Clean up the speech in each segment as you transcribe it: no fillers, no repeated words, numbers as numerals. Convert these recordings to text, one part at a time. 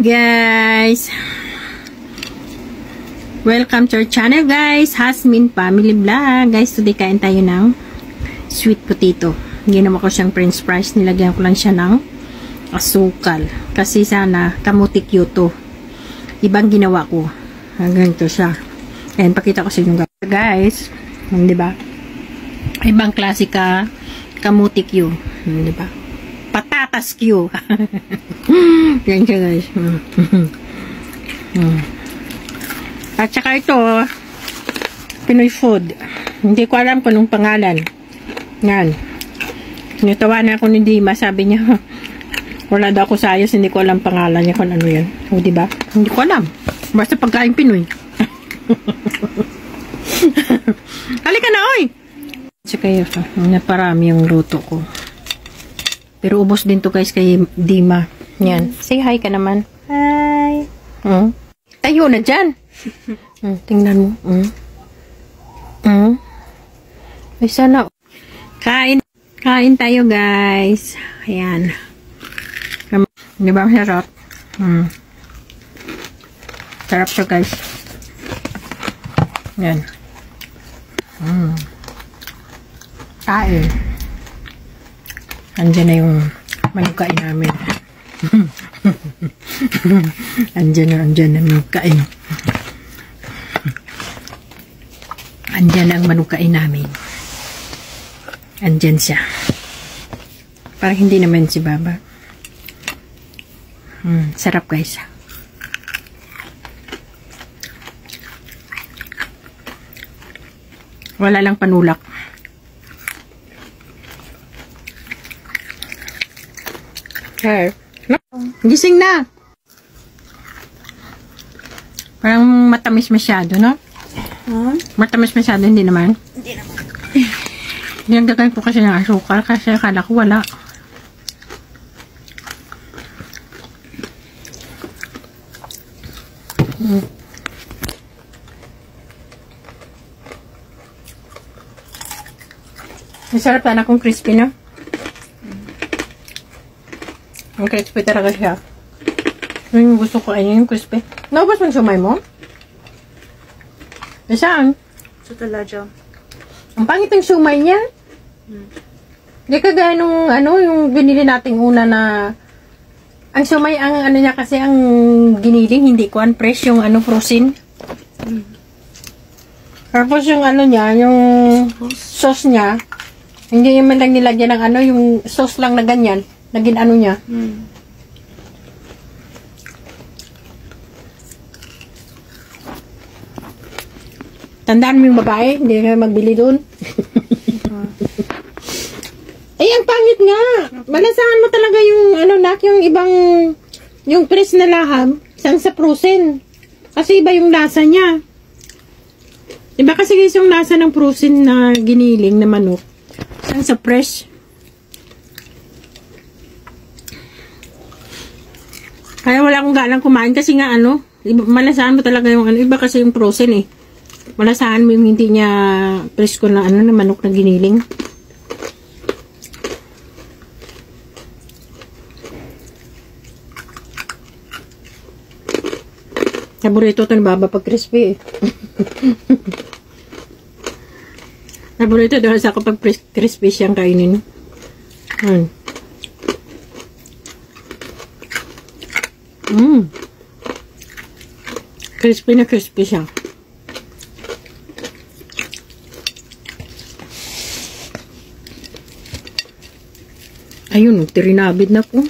guys, welcome to our channel guys, Hasmin Family Vlog. Guys, today kain tayo ng sweet potato. Ginawa ko siyang french fries, nilagyan ko lang siya ng asukal kasi sana kamuti cute. Ibang ginawa ko, ganito siya. Ayan, pakita ko sa inyo guys, di ba? Ibang klase ka kamuti cute, di ba? Patatas Q. Yan siya guys. At saka ito, Pinoy food. Hindi ko alam kung anong pangalan. Yan. Natawa na ako ni Dima. Sabi niya, wala daw ako sa ayos. Hindi ko alam pangalan niya kung ano yan. O diba? Hindi ko alam. Basta pagkain Pinoy. Halika na oy! Saka yun, naparami yung luto ko. Pero ubos din to guys kay Dima. Yan. Say hi ka naman. Hi. Tayo na dyan. Tingnan mo. Ay sana. Kain. Kain tayo guys. Ayan. Di ba masarap? Sarap siya guys. Yan. Kain. Andyan na yung manukain namin. andyan na manukain. Andyan ang manukain namin. Andyan siya. Parang hindi naman si Baba. Sarap guys. Wala lang panulak. Hey. Gising na. Parang matamis masyado, no? Matamis masyado, hindi naman. Hindi naman. Nilagdagan ko kasi ng asukal kasi akala ko wala. Masarap na akong crispy, no? Ang crispy talaga siya. Yung gusto ko ay yung crispy. Naubos mo yung sumay mo? Saan? Sa talaga. Ang pangit yung sumay niya. Hindi kagaya nung ano, yung binili nating una na ang sumay, ang ano niya kasi ang giniling, hindi ko fresh yung ano, frozen. Tapos yung ano niya, yung sauce niya, hindi man lang nilagyan ng ano, yung sauce lang na ganyan. Naging ano niya. Tandaan mo yung babae, hindi ka magbili doon. Ay, ang pangit nga. Malasahan mo talaga yung ano nak, yung ibang yung fresh na laham, sang sa frozen. Kasi iba yung lasa niya. Iba kasi guys yung lasa ng frozen na giniling na manok. Sang sa fresh. Kaya wala akong galang kumain kasi nga ano, malasahan mo talaga yung ano, iba kasi yung frozen eh. Malasahan mo yung hindi niya presko na ano, na manok na giniling. Paborito ito ni Baba pag crispy eh. Paborito dahil sa kapag crispy siyang kainin. Crispy na crispy siya. Ayun, tirinabid na po.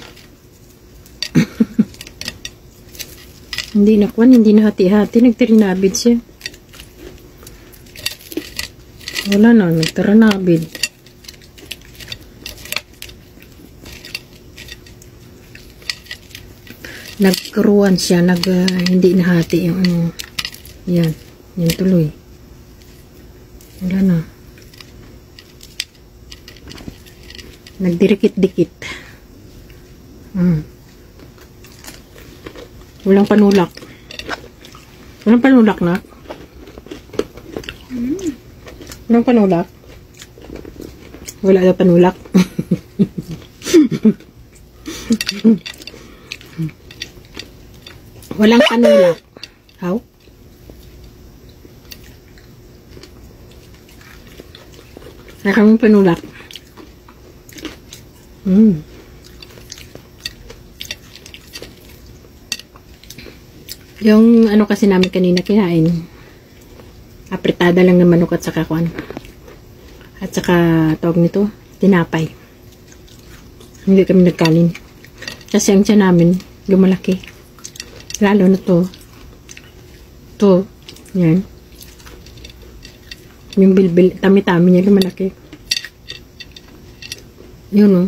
Hindi na kuwan, hindi na hati-hati, nagtirinabid siya. Wala na, nagtirinabid. Nagkaruan siya, hindi nahati yung ano. Yan, yan tuloy. Wala na. Nagdirikit-dikit. Walang panulak. Walang panulak na. Walang panulak. Wala na panulak. Walang panulak. How? Nakaming panulak. Yung ano kasi namin kanina kinain, apretada lang ng manok at saka kuan. At saka tawag nito, tinapay. Hindi kami nagkanin. Kasi ang tiyan namin, lumalaki. Lalo na to. To. Yan. Yung bilbil, tami-tami niya lumalaki. Yun o.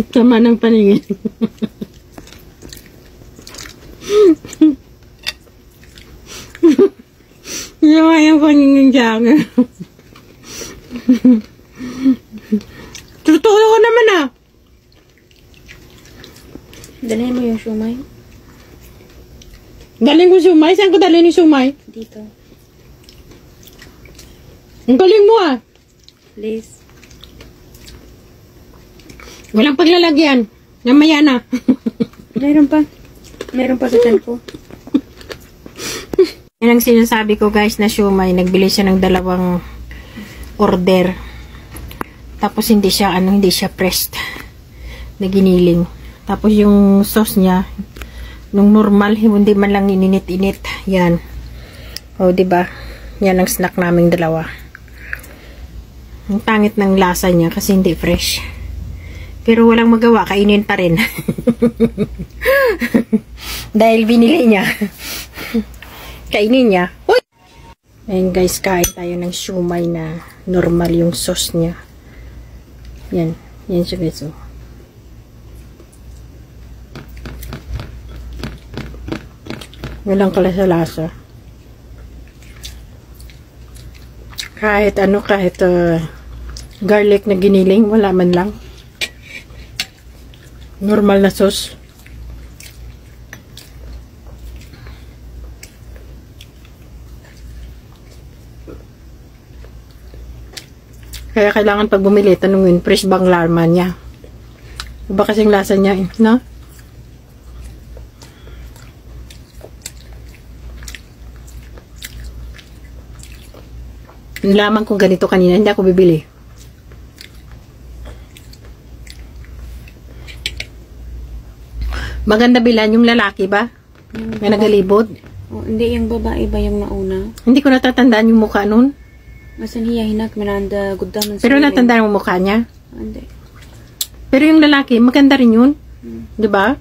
Tama ng paningin. Tama yung paningin siya. Totoo ko naman ah. Dalhin mo yung shumay. Galing ko sumay? Saan ko dalhin yung sumay? Dito. Ang galing mo ah. Please. Walang paglalagyan. Namaya na. Meron pa. Meron pa sa tiyan ko. Yan ang sinasabi ko guys na siomay. Nagbili siya ng 2 order. Tapos hindi siya pressed. Na giniling. Tapos yung sauce niya, nung normal, hindi man lang ininit-init. Yan. O, diba? Yan ang snack naming 2. Ang pangit ng lasa niya kasi hindi fresh. Pero walang magawa, kainin pa rin. Dahil binili niya. Kainin niya. Uy! Ayan guys, kain tayo ng siomay na normal yung sauce niya. Yan. Yan siya guys. Oh. Walang kalasa-lasa. Kahit garlic na giniling, wala man lang. Normal na sauce. Kaya kailangan pag bumili, tanungin, fresh bang laman niya? Iba kasing lasa niya, no? Nalaman ko ganito kanina, hindi ako bibili. Maganda bilan yung lalaki ba? May nagalibod? Oh, hindi, yung babae ba yung nauna? Hindi ko natatandaan yung mukha nun. Masan hiya hinak, Miranda, guddaman. Pero natandaan mo mukha niya? Hindi. Pero yung lalaki, maganda rin yun. Di ba?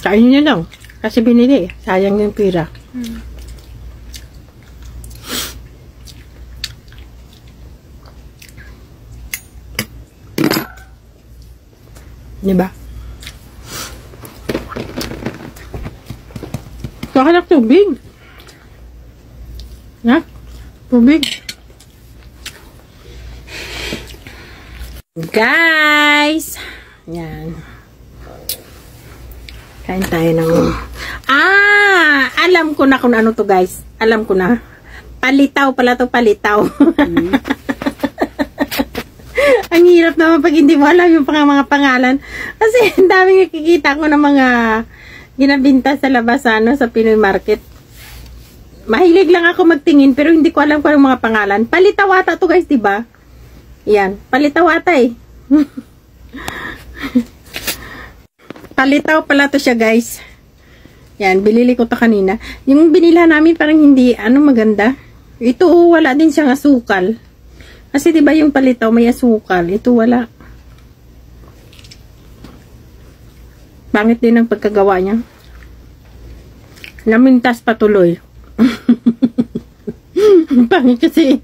Kainin niya lang. Kasi binili. Sayang yung pira. Diba? Kakalak tubig. Ha? Tubig. Guys! Yan. Kain tayo ng... Alam ko na kung ano to guys. Alam ko na. Palitaw pala to, palitaw. Ang hirap naman pag hindi mo alam yung mga pangalan. Kasi ang daming nakikita ko ng mga ginabinta sa labas sa Pinoy Market. Mahilig lang ako magtingin pero hindi ko alam kung anong mga pangalan. Palitaw ata to guys, diba? Yan. Palitaw ata eh. Palitaw pala to siya guys. Yan. Binili ko to kanina. Yung binila namin parang hindi maganda. Ito wala din siyang asukal. Kasi diba yung palitaw may asukal. Ito wala. Pangit din ang pagkagawa niya. Namintas patuloy. Pangit kasi.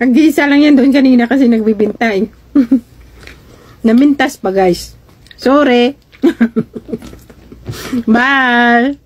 Nag-iisa lang yan doon kanina kasi nagbibinta eh. Namintas pa guys. Sorry. Bye.